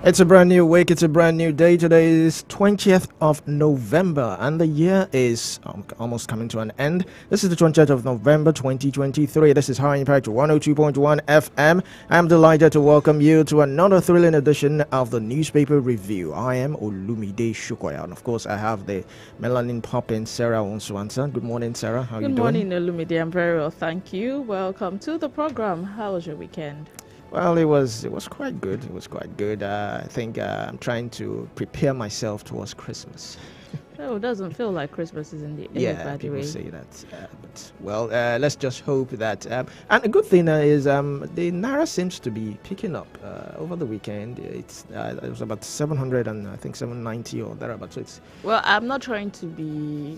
It's a brand new week, it's a brand new day. Today is 20th of November and the year is almost coming to an end. This is the 20th of November 2023. This is High Impact 102.1 FM. I'm delighted to welcome you to another thrilling edition of the Newspaper Review. I am Olumide Shukoya, and of course I have the melanin popping Sarah Onsuansa. Good morning, Sarah. How are you doing? Good morning, Olumide. I'm very well, thank you. Welcome to the program. How was your weekend? Well, it was quite good. It was quite good. I think I'm trying to prepare myself towards Christmas. Oh, it doesn't feel like Christmas is in the air, Yeah, by the people way. say that. Let's just hope that. And a good thing is the Naira seems to be picking up over the weekend. It was about 700 and I think 790 or thereabouts. So it's Well, I'm not trying to be,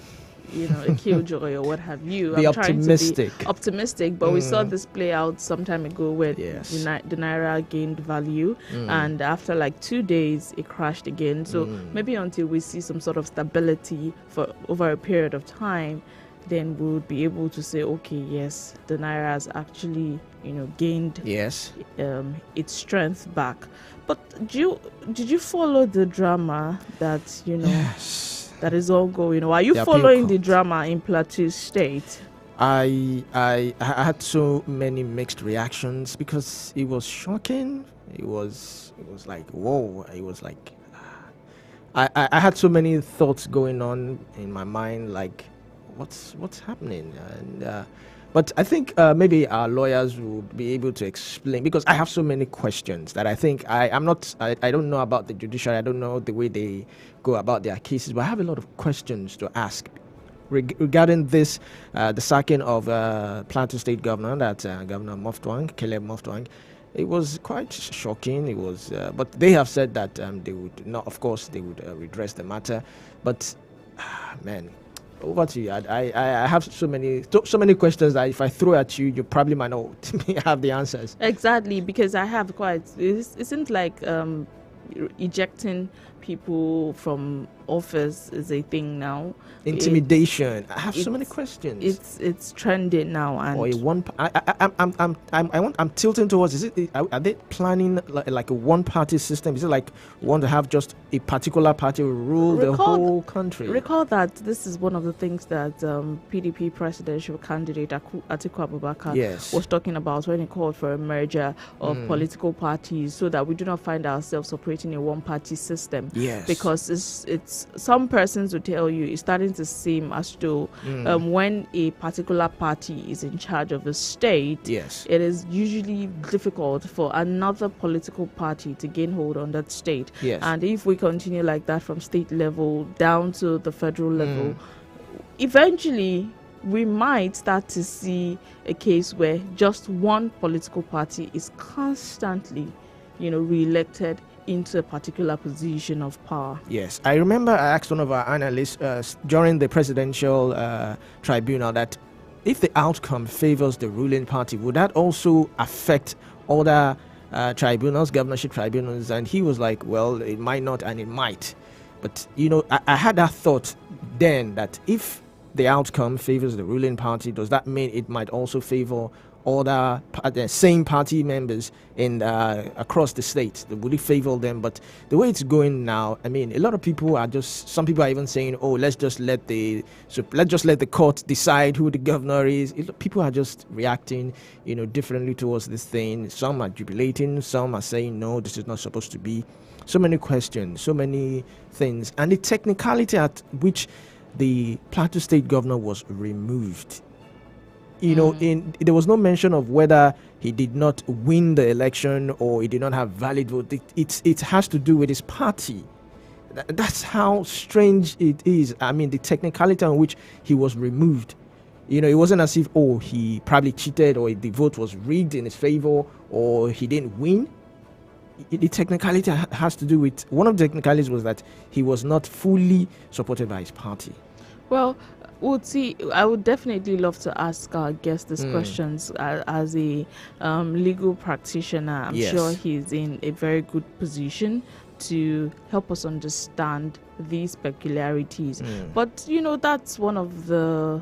a killjoy or what have you. Be I'm trying optimistic. to be optimistic, but we saw this play out some time ago where Yes. the Naira gained value, and after like 2 days, it crashed again. So maybe until we see some sort of stability for over a period of time, then we would be able to say, okay, yes, the Naira has actually, gained yes. its strength back. But did you follow the drama that Yes. that is ongoing? Or are you The appeal following the court. drama in Plateau State? I had so many mixed reactions because it was shocking. It was like whoa. It was like I had so many thoughts going on in my mind, like what's happening, and but I think maybe our lawyers will be able to explain, because I have so many questions that I think I don't know about the judiciary. I don't know the way they go about their cases, but I have a lot of questions to ask regarding this, the sacking of Plateau State Governor, that Governor Moftuang, Caleb Moftuang. It was quite shocking. It was, but they have said that they would not. Of course, they would redress the matter. But man, over to you. I have so many questions that if I throw at you, you probably might not have the answers. Exactly, because I have quite. It seems like ejecting people from office is a thing now. Intimidation. I have so many questions. It's trending now, and Or a one. I'm tilting towards. Are they planning like a one-party system? Is it like want to have just a particular party rule the whole country? Recall that this is one of the things that PDP presidential candidate Atiku Abubakar Yes. was talking about when he called for a merger of political parties, so that we do not find ourselves operating a one-party system. Yes. Because it's some persons will tell you it's starting to seem as though when a particular party is in charge of a state, Yes. it is usually difficult for another political party to gain hold on that state. Yes. And if we continue like that from state level down to the federal level, eventually we might start to see a case where just one political party is constantly, re-elected into a particular position of power. Yes, I remember I asked one of our analysts during the presidential tribunal that if the outcome favors the ruling party, would that also affect other tribunals, governorship tribunals? And he was like, well, it might not and it might. But, I had that thought then that if the outcome favors the ruling party, does that mean it might also favor other same party members in across the state? Would it favor them? But the way it's going now, I mean, a lot of people are some people are even saying, oh, let's just let the court decide who the governor is. People are just reacting, differently towards this thing. Some are jubilating, some are saying, no, this is not supposed to be. So many questions, so many things, and the technicality at which the Plateau State governor was removed. There was no mention of whether he did not win the election or he did not have valid vote. It has to do with his party. That's how strange it is. I mean, the technicality on which he was removed. It wasn't as if, he probably cheated or the vote was rigged in his favor or he didn't win. The technicality has to do with, one of the technicalities was that he was not fully supported by his party. Well, we'll see. I would definitely love to ask our guest these questions as a legal practitioner. I'm Yes. sure he's in a very good position to help us understand these peculiarities. But that's one of the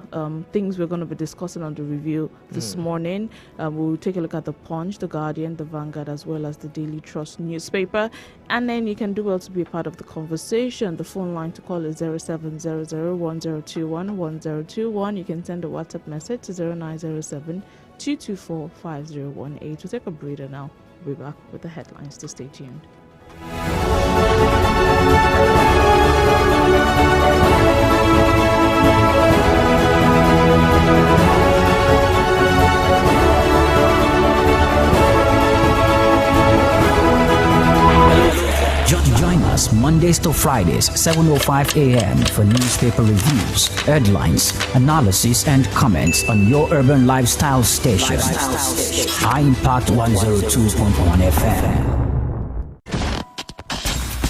things we're going to be discussing on the review this morning. We'll take a look at the Punch, the Guardian, the Vanguard, as well as the Daily Trust newspaper. And then you can do well to be a part of the conversation. The phone line to call is 0700-1021-1021. You can send a WhatsApp message to 0907-224-5018. We'll take a breather now. We'll be back with the headlines, so stay tuned. Join us Mondays to Fridays, 7:05 a.m. for newspaper reviews, headlines, analysis, and comments on your urban lifestyle station. High Impact 102.1 FM.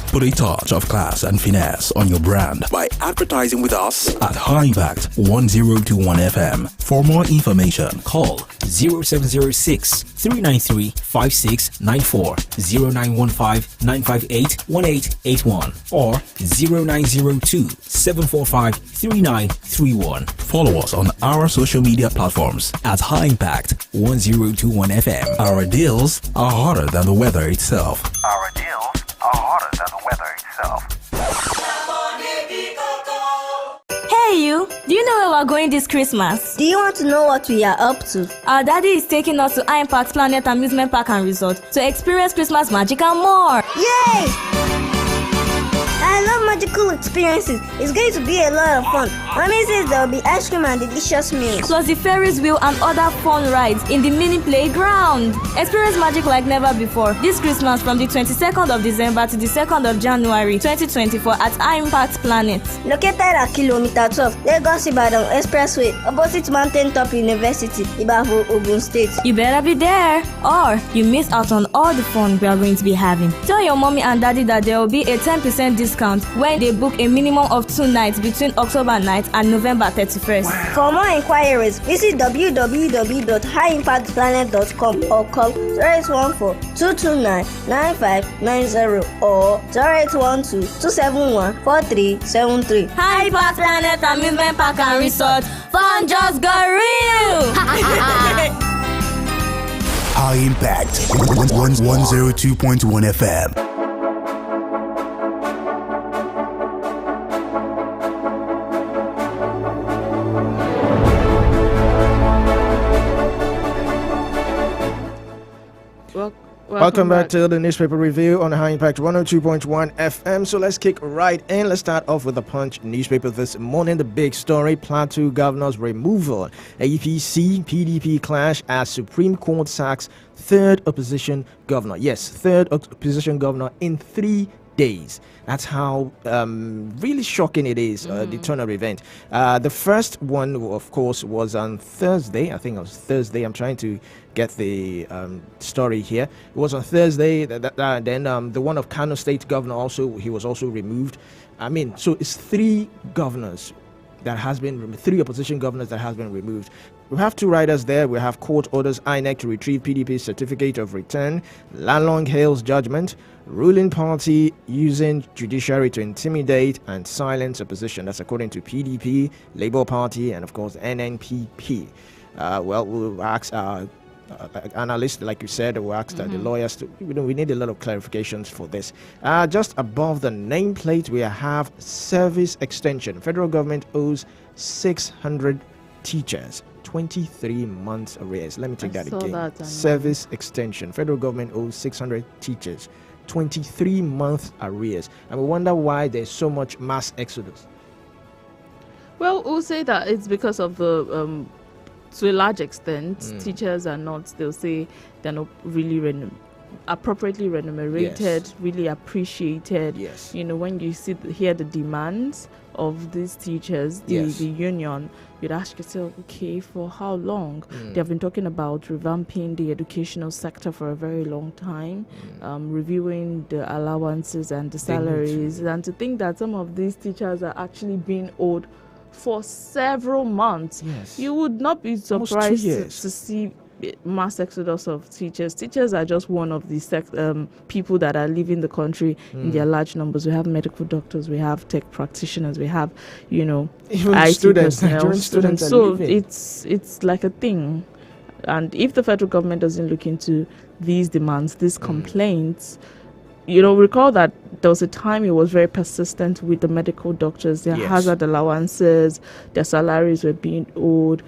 Put a touch of class and finesse on your brand by advertising with us at High Impact 1021 FM. For more information, call 0706 393 5694, 0915 958 1881, or 0902 745 3931. Follow us on our social media platforms at High Impact 1021 FM. Our deals are hotter than the weather itself. Our deals are hotter than the weather itself. Hey you, do you know where we're going this Christmas? Do you want to know what we are up to? Our daddy is taking us to High Impact Planet Amusement Park and Resort to experience Christmas magic and more. Yay! I love magical experiences. It's going to be a lot of fun. Mommy says there will be ice cream and delicious meals. Plus the Ferris wheel and other fun rides in the mini playground. Experience magic like never before this Christmas from the 22nd of December to the 2nd of January 2024 at High Impact Planet. Located at Kilometer 12, Lagos Ibadan Expressway, opposite Mountain Top University, Ibadan, Ogun State. You better be there, or you miss out on all the fun we are going to be having. Tell your mommy and daddy that there will be a 10% discount when they book a minimum of 2 nights between October 9th and November 31st. Wow. For more inquiries, visit www.highimpactplanet.com or call 0814-229-9590 or 0812-271-4373. High Impact Planet Amusement Park and Resort. Fun just got real! High Impact 102.1 FM. Welcome back to the newspaper review on High Impact 102.1 FM. So let's kick right in. Let's start off with the Punch newspaper this morning. The big story: Plateau governor's removal. APC PDP clash as Supreme Court sacks third opposition governor. Yes, third opposition governor in 3 days. That's how really shocking it is, the turn of event. The first one, of course, was on Thursday. I think it was Thursday. I'm trying to get the story here. It was on Thursday. Then the one of Kano State governor he was also removed. I mean, so it's 3 governors that has been 3 opposition governors that has been removed. We have 2 riders there. We have court orders INEC to retrieve PDP's certificate of return. Lalong hails judgment. Ruling party using judiciary to intimidate and silence opposition. That's according to PDP, Labour Party, and of course NNPP. We'll ask our analysts, like you said, we'll ask the lawyers to. We need a lot of clarifications for this. Just above the nameplate, we have service extension. Federal government owes 600 teachers 23 months arrears. Let me take that again. Service extension. Federal government owes 600 teachers 23 month arrears. And we wonder why there's so much mass exodus. Well, we'll say that it's because of the to a large extent teachers are not, they'll say they're not really appropriately remunerated, really appreciated. Yes. When you hear the demands of these teachers, the union, you'd ask yourself, okay, for how long? They have been talking about revamping the educational sector for a very long time, reviewing the allowances and the salaries, and to think that some of these teachers are actually being owed for several months. Yes. You would not be surprised to see mass exodus of teachers. Teachers are just one of the people that are leaving the country in their large numbers. We have medical doctors, we have tech practitioners, we have, Even IT students, personnel, Nigerian students are So leaving. it's like a thing. And if the federal government doesn't look into these demands, these complaints, recall that there was a time it was very persistent with the medical doctors. Their Yes. hazard allowances, their salaries were being owed.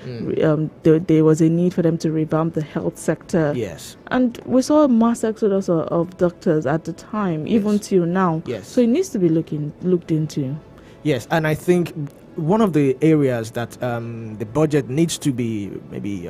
There was a need for them to revamp the health sector. Yes. And we saw a mass exodus of doctors at the time, even till now. Yes. So it needs to be looked into. Yes, and I think one of the areas that the budget needs to be maybe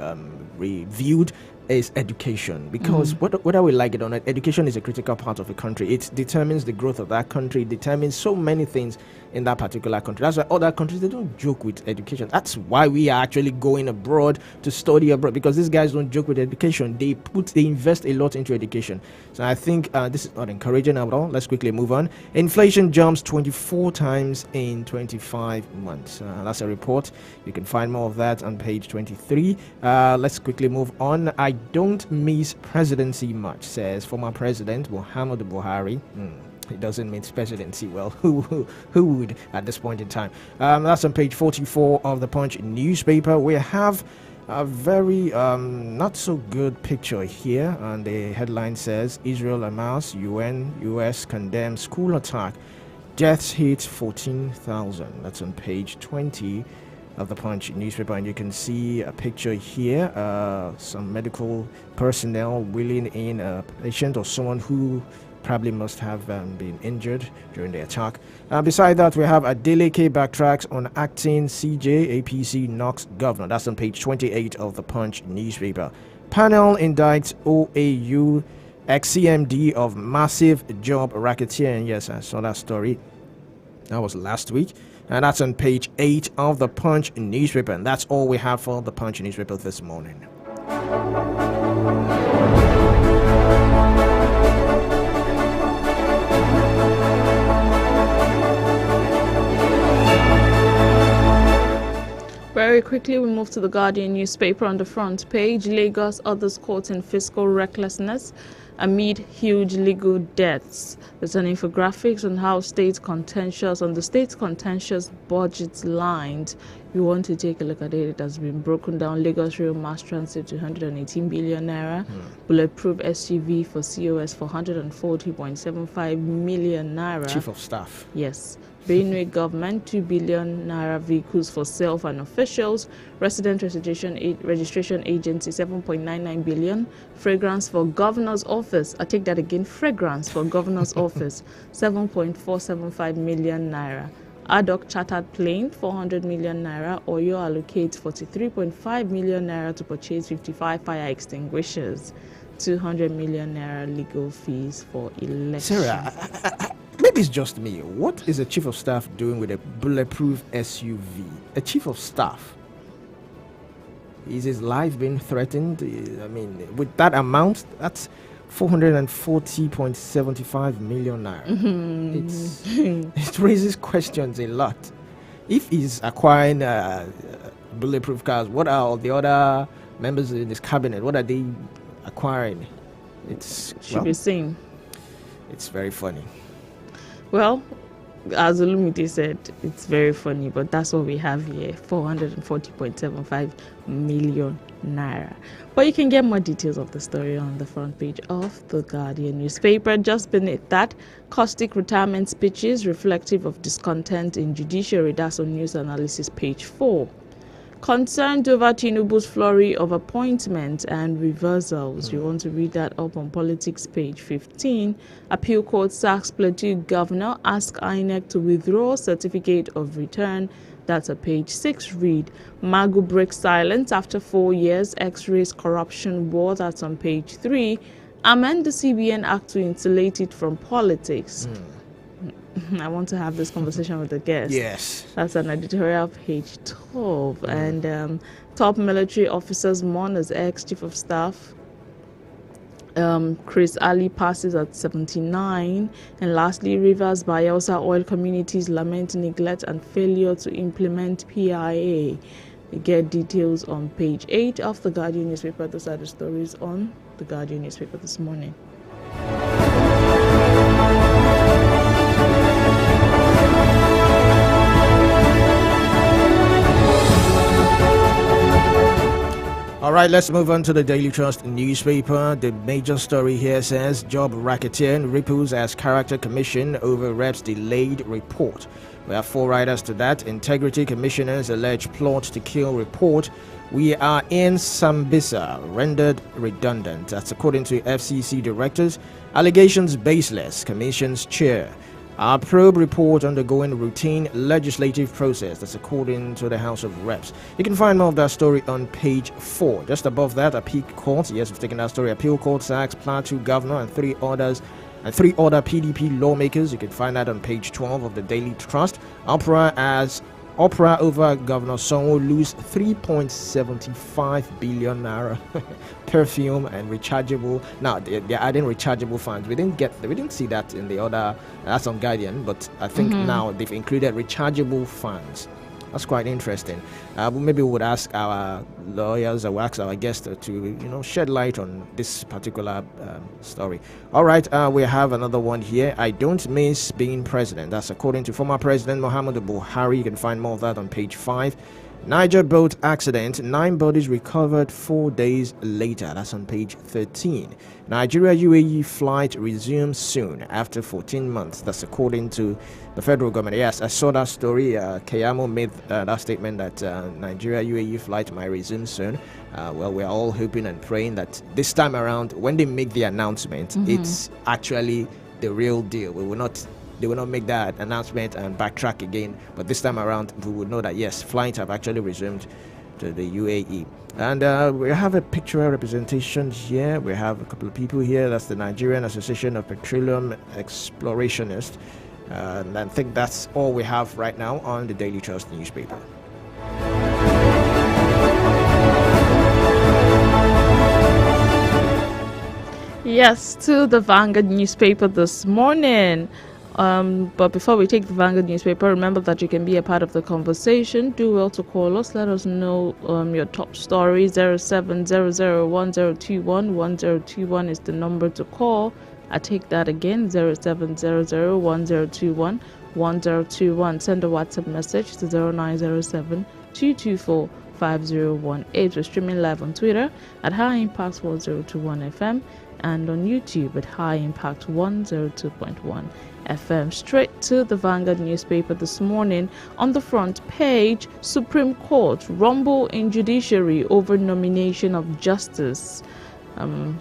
reviewed is education, because whether we like it or not, education is a critical part of a country. It determines the growth of that country, it determines so many things in that particular country. That's why other countries, they don't joke with education. That's why we are actually going abroad to study abroad, because these guys don't joke with education. They invest a lot into education. So I think this is not encouraging at all. Let's quickly move on. Inflation jumps 24 times in 25 months. That's a report. You can find more of that on page 23. Let's quickly move on. I don't miss presidency much, says former President Muhammadu Buhari. It doesn't mean presidency. Well, who would at this point in time? That's on page 44 of the Punch newspaper. We have a very not so good picture here, and the headline says Israel Hamas, US condemns school attack, deaths hit 14,000. That's on page 20 of the Punch newspaper, and you can see a picture here, some medical personnel wheeling in a patient or someone who probably must have been injured during the attack. Beside that, we have Adeleke backtracks on acting CJ APC knocks governor. That's on page 28 of the Punch newspaper. Panel indicts OAU ex-CMD of massive job racketeering. Yes, I saw that story. That was last week. And that's on page 8 of the Punch newspaper. And that's all we have for the Punch newspaper this morning. Very quickly, we move to the Guardian newspaper on the front page. Lagos, others caught in fiscal recklessness amid huge legal debts. There's an infographics on how the state's contentious budget lines. You want to take a look at it. It has been broken down. Lagos Rail Mass Transit to 118 billion naira. Bulletproof SUV for COS for 140.75 million naira. Chief of Staff. Yes. Benue government 2 billion naira vehicles for self and officials. Resident registration agency 7.99 billion. Fragrance for governor's office. I take that again. Fragrance for governor's office 7.475 million naira. Ad hoc chartered plane 400 million naira. Oyo allocates 43.5 million naira to purchase 55 fire extinguishers. 200 million naira legal fees for election. Sarah, maybe it's just me. What is a chief of staff doing with a bulletproof SUV? A chief of staff? Is his life being threatened? I mean, with that amount, that's 440.75 million naira. It raises questions a lot. If he's acquiring bulletproof cars, what are all the other members in his cabinet? What are they acquiring? Should be seen. It's very funny. Well, as Olumide said, it's very funny, but that's what we have here, 440.75 million naira. But you can get more details of the story on the front page of the Guardian newspaper. Just beneath that, caustic retirement speeches reflective of discontent in judiciary. That's on news analysis page 4. Concerned over Tinubu's flurry of appointments and reversals. You want to read that up on politics page 15. Appeal court sacks Plateau governor, ask INEC to withdraw certificate of return. That's a page 6 read. Magu breaks silence after 4 years, X-rays corruption war. That's on page 3. Amend the CBN Act to insulate it from politics. I want to have this conversation with the guest. Yes. That's an editorial page 12. And top military officers mourn as ex-chief of staff. Chris Ali passes at 79. And lastly, Rivers Bayelsa oil communities lament neglect and failure to implement PIA. You get details on page 8 of the Guardian newspaper. Those are the stories on the Guardian newspaper this morning. All right, let's move on to the Daily Trust newspaper. The major story here says job racketeering ripples as character commission over reps delayed report. We have 4 riders to that. Integrity commissioners allege plot to kill report. We are in Sambisa, rendered redundant. That's according to FCC directors. Allegations baseless, commission's chair. Our probe report undergoing routine legislative process. That's according to the House of Reps. You can find more of that story on page 4. Just above that, appeal court. Yes, we've taken that story. Appeal court sacks Plateau governor and 3 other PDP lawmakers. You can find that on page 12 of the Daily Trust. Opera over Governor Sanwo-Olu's 3.75 billion naira perfume and rechargeable. Now they're adding rechargeable funds. We didn't see that in the other. That's on Guardian, but I think now they've included rechargeable funds. That's quite interesting. Maybe we would ask our lawyers or ask our guests to shed light on this particular story. All right, we have another one here. I don't miss being president. That's according to former President Muhammadu Buhari. You can find more of that on page 5. Niger boat accident, 9 bodies recovered 4 days later. That's on page 13. Nigeria UAE flight resumes soon after 14 months. That's according to the federal government. Yes, I saw that story. Kayamo made that statement that Nigeria UAE flight might resume soon. Well, we're all hoping and praying that this time around, when they make the announcement, it's actually the real deal. They will not make that announcement and backtrack again. But this time around, we would know that, yes, flights have actually resumed to the UAE. And we have a pictorial representation here. We have a couple of people here. That's the Nigerian Association of Petroleum Explorationists. And I think that's all we have right now on the Daily Trust newspaper. Yes, to the Vanguard newspaper this morning. But before we take the Vanguard newspaper, remember that you can be a part of the conversation. Do well to call us. Let us know your top story. 07001021 is the number to call. I take that again, 07001021. Send a WhatsApp message to 0907-224-5018. We're streaming live on Twitter at High Impact 1021 FM and on YouTube at High Impact 102.1 FM. Straight to the Vanguard newspaper this morning. On the front page, Supreme Court rumble in judiciary over nomination of justice.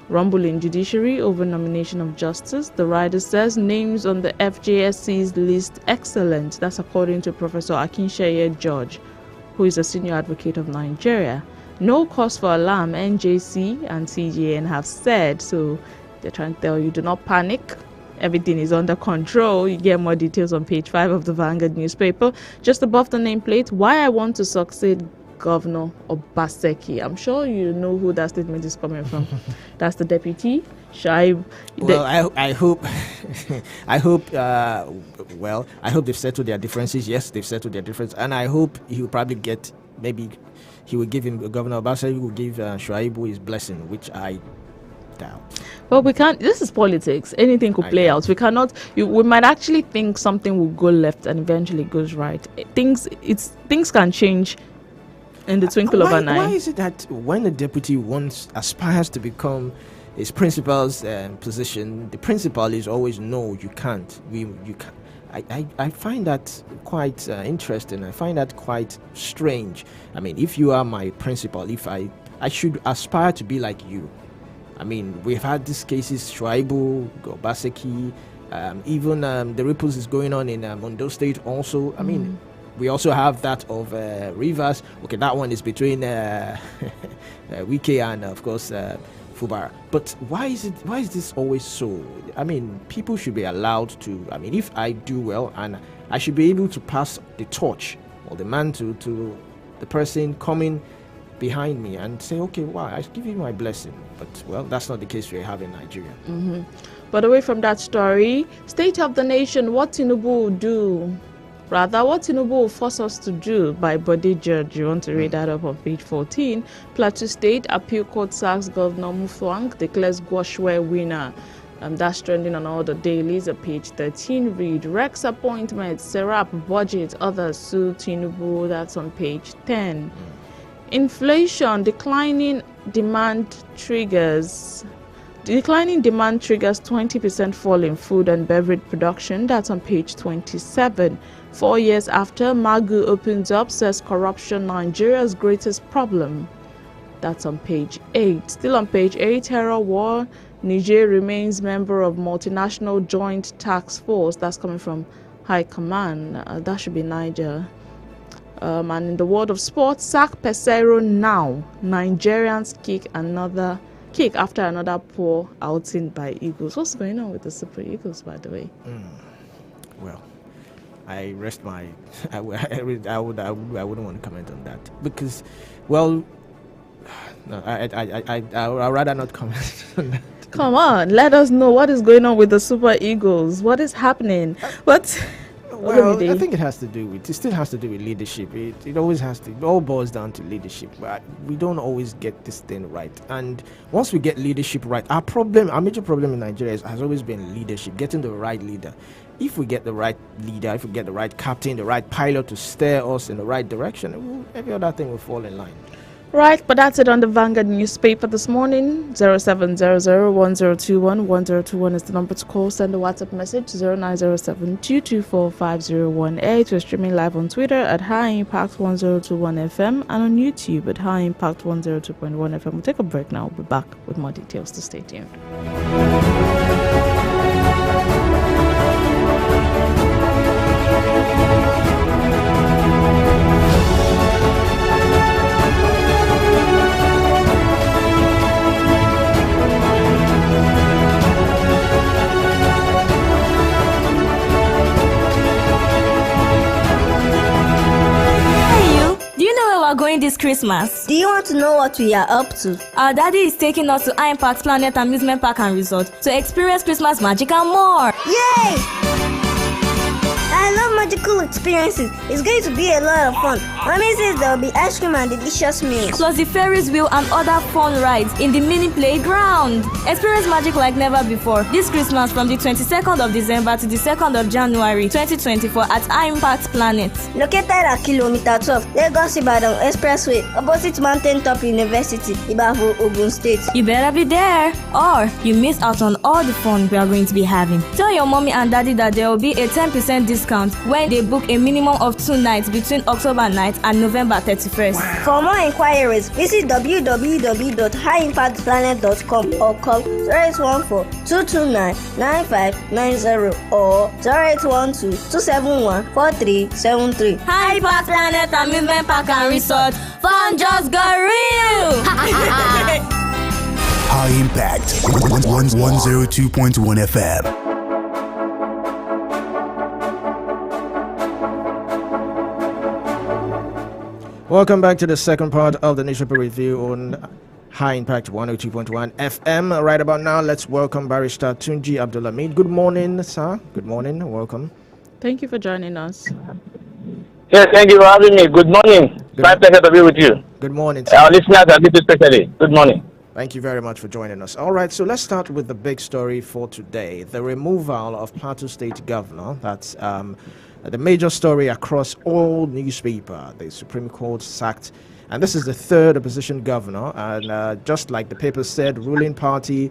Rumble in judiciary over nomination of justice. The writer says names on the FJSC's list excellent. That's according to Professor Akinseye George, who is a senior advocate of Nigeria. No cause for alarm, NJC and CJN have said. So they're trying to tell you, do not panic. Everything is under control. You get more details on page 5 of the Vanguard newspaper. Just above the nameplate, why I want to succeed Governor Obaseki. I'm sure you know who that statement is coming from. That's the deputy, Shaib. Well, I hope, I hope they've settled their differences. Yes, they've settled their differences. And I hope he will probably get, maybe he will give him, Governor Obaseki will give Shuaibu his blessing, which I doubt. Well, we can't. This is politics. Anything could play out. We cannot. We might actually think something will go left and eventually goes right. Things can change in the twinkle of an eye. Why is it that when the deputy aspires to become his principal's position, the principal is always no, you can't. You can't. I find that quite interesting. I find that quite strange. I mean, if you are my principal, if I should aspire to be like you. I mean, we've had these cases, Shuaibu, Obaseki, even the ripples is going on in Ondo State also. I mean, we also have that of Rivers. Okay, that one is between Wike and, of course, Fubara. But why is this always so? I mean, people should be allowed to, I mean, if I do well, and I should be able to pass the torch or the mantle to the person coming behind me and say, okay, wow, I give you my blessing. But, well, that's not the case we have in Nigeria. But away from that story, State of the Nation, what Tinubu will do Rather, what Tinubu will force us to do by body judge. You want to read that up on page 14. Plateau State Appeal Court sacks Governor Mufwang, declares Goshwe winner. That's trending on all the dailies at page 13. Read Rex appointment, Serap budget, others sue Tinubu. That's on page 10. Inflation, declining demand triggers 20% fall in food and beverage production. That's on page 27. 4 years after, Magu opens up, says corruption Nigeria's greatest problem. That's on page 8. Still on page 8, terror war. Niger remains member of multinational joint task force. That's coming from High Command. That should be Niger. And in the world of sports, sack Pesero now. Nigerians kick after another poor outing by Eagles. What's going on with the Super Eagles, by the way? Well, I rest my. I wouldn't want to comment on that because, well, no, I'd rather not comment on that. Come on, let us know what is going on with the Super Eagles. What is happening? Well, I think it still has to do with leadership. It always has to. It all boils down to leadership. But we don't always get this thing right. And once we get leadership right, our major problem in Nigeria has always been leadership, getting the right leader. If we get the right leader, if we get the right captain, the right pilot to steer us in the right direction, every other thing will fall in line. Right, but that's it on the Vanguard newspaper this morning. 0700-1021-1021 is the number to call. Send a WhatsApp message 0907-224-5018. We're streaming live on Twitter at High Impact 1021 FM and on YouTube at High Impact 102.1 FM. We'll take a break now. We'll be back with more details to stay tuned. Going this Christmas. Do you want to know what we are up to? Our daddy is taking us to Impact Planet Amusement Park and Resort to experience Christmas magic and more. Yay! I love magical experiences. It's going to be a lot of fun. Mommy says there will be ice cream and delicious meals. Plus the Ferris wheel and other fun rides in the mini playground. Experience magic like never before this Christmas from the 22nd of December to the 2nd of January 2024 at Impact Planet. Located at kilometer 12, Lagos Ibadan Expressway, opposite Mountain Top University, Ibadan, Ogun State. You better be there, or you miss out on all the fun we are going to be having. Tell your mommy and daddy that there will be a 10% discount when they book a minimum of 2 nights between October 9th and November 31st. Wow. For more inquiries, visit www.highimpactplanet.com or call 0814-229-9590 or 0812-271-4373. High Impact Planet Amusement Park and Resort. Fun just got real! High Impact 102.1 FM. Welcome back to the second part of the newspaper review on High Impact 102.1 FM. Right about now, let's welcome Barrister Tunji Abdulhamid. Good morning, sir. Good morning. Welcome. Thank you for joining us. Yes, thank you for having me. Good morning. My pleasure to be with you. Good morning, sir. Our listeners are with you especially. Good morning. Thank you very much for joining us. All right, so let's start with the big story for today. The removal of Plateau State Governor. That's the major story across all newspapers. The Supreme Court sacked, and this is the third opposition governor. And just like the paper said, ruling party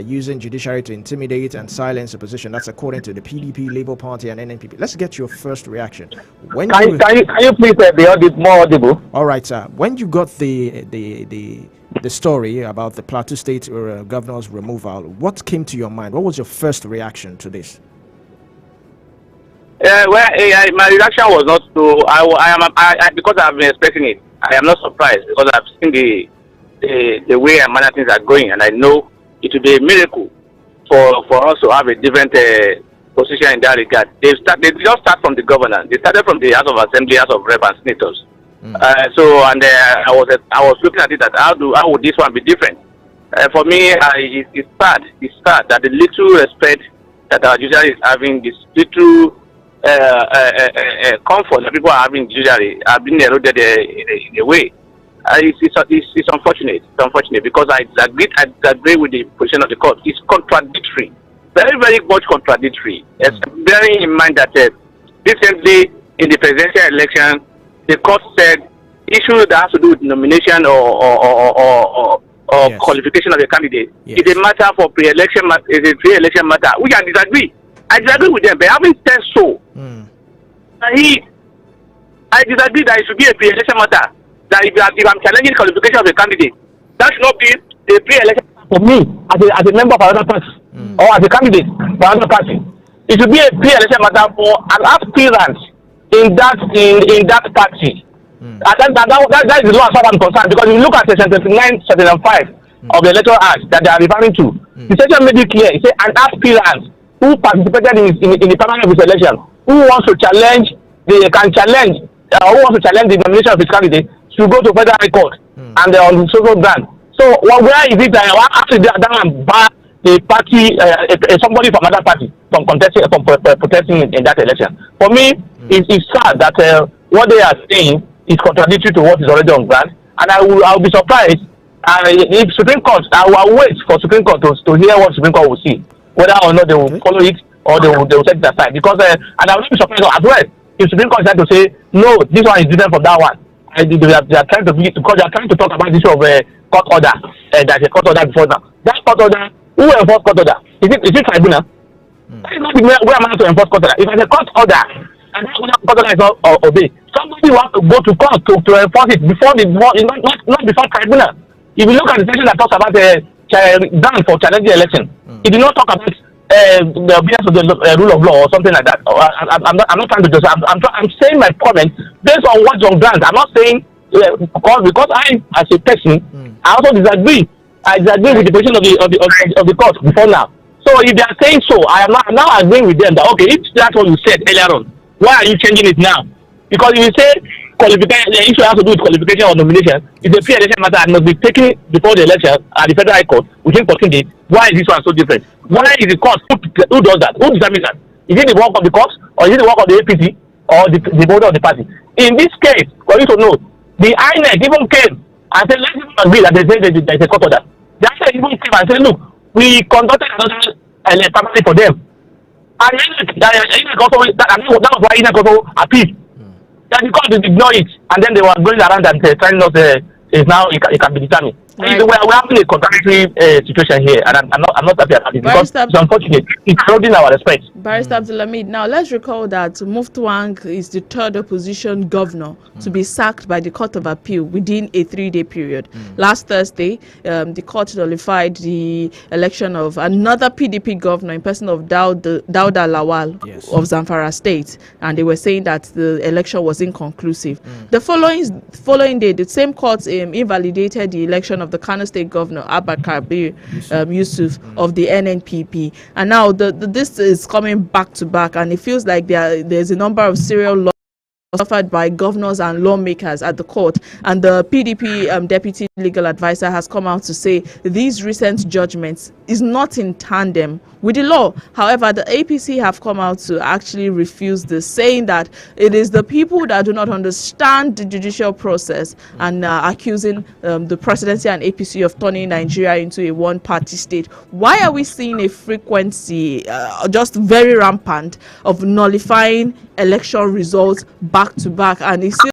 using judiciary to intimidate and silence opposition. That's according to the PDP, Labour Party, and NNPP. Let's get your first reaction. Can you please be more audible? All right, sir. When you got the story about the Plateau State governor's removal, what came to your mind? What was your first reaction to this? My reaction was not so. Because I've been expecting it. I am not surprised because I've seen the way and manner things are going, and I know it will be a miracle for us to have a different position in that regard. They did not start from the governor. They started from the House of Assembly, House of Rep and Senators. I was looking at it that how would this one be different? For me, it's sad. It's sad that the little respect that our judiciary is having, this little comfort that people are having usually have been eroded in a way. It's unfortunate. It's unfortunate because I disagree with the position of the court. It's contradictory, very, very much contradictory. Bearing in mind that recently in the presidential election, the court said issue that has to do with nomination or qualification of a candidate is a matter for pre-election matter, which I disagree. I disagree with them. They haven't said so. I disagree that it should be a pre-election matter. That if I'm challenging qualification of a candidate, that should not be a pre-election for me as a member of another party or as a candidate for another party. It should be a pre-election matter for an aspirant in that party. And that is the law as far as I'm concerned, because if you look at section 39, section 5 of the Electoral Act that they are referring to, the section made it clear. It says an aspirant who participated in the primary of his election, who wants to challenge who wants to challenge the nomination of his candidate, should go to federal high court and on the social ground. So where is it that actually that bar the party, somebody from another party from protesting in that election? For me, it's sad that what they are saying is contradictory to what is already on ground, and I'll be surprised if Supreme Court. I'll wait for Supreme Court to hear what Supreme Court will see, whether or not they will follow it or they will set it aside. Because and I will be surprised as well if Supreme Court is to say no, this one is different from that one. And they are trying to talk about this issue of court order. There's a court order before now. That court order, who enforce court order? Is it tribunal? That is not where am I to enforce court order. If it's a court order and that court order is not obeyed, somebody will have to go to court to enforce it not before tribunal. If you look at the section that talks about ban for challenging election, it did not talk about the obedience of the rule of law or something like that. I'm not trying to just. I'm saying my comments based on what's on ground. I'm not saying because I, as a person, I also disagree. I disagree with the position of the court before now. So if they are saying so, I am now agreeing with them that okay, if that's what you said earlier on, why are you changing it now? Because if you say qualification, the issue has to do with qualification or nomination, it's a pre-election matter and must be taken before the election at the federal high court within 14 days. Why is this one so different? Why is the court? Who does that? Who determines that? Is it the work of the court or is it the work of the APC or the voter of the party? In this case, for you to know, the INEC even came and said, let's even agree that there's a court order. The INEC even came and said, look, we conducted another primary for them. And INEC also, that was why INEC also appealed. That the court did ignore it, and then they were going around and telling us is now it can be determined. Right. We're having a contradictory situation here, and I'm not happy about it because it's unfortunate. It's eroding our respect. Barrister Abdulhamid, now let's recall that Muftuang is the third opposition governor to be sacked by the Court of Appeal within a 3-day period. Last Thursday, the court nullified the election of another PDP governor in person of Dauda Lawal of Zamfara State, and they were saying that the election was inconclusive. The following day, the same court invalidated the election of the Kano State Governor Abba Kabir Yusuf of the NNPP, and now this is coming back to back, and it feels like there's a number of serial laws suffered by governors and lawmakers at the court, and the PDP deputy legal advisor has come out to say these recent judgments is not in tandem with the law. However, the APC have come out to actually refuse this, saying that it is the people that do not understand the judicial process and accusing the presidency and APC of turning Nigeria into a one-party state. Why are we seeing a frequency just very rampant of nullifying election results back to back? And it's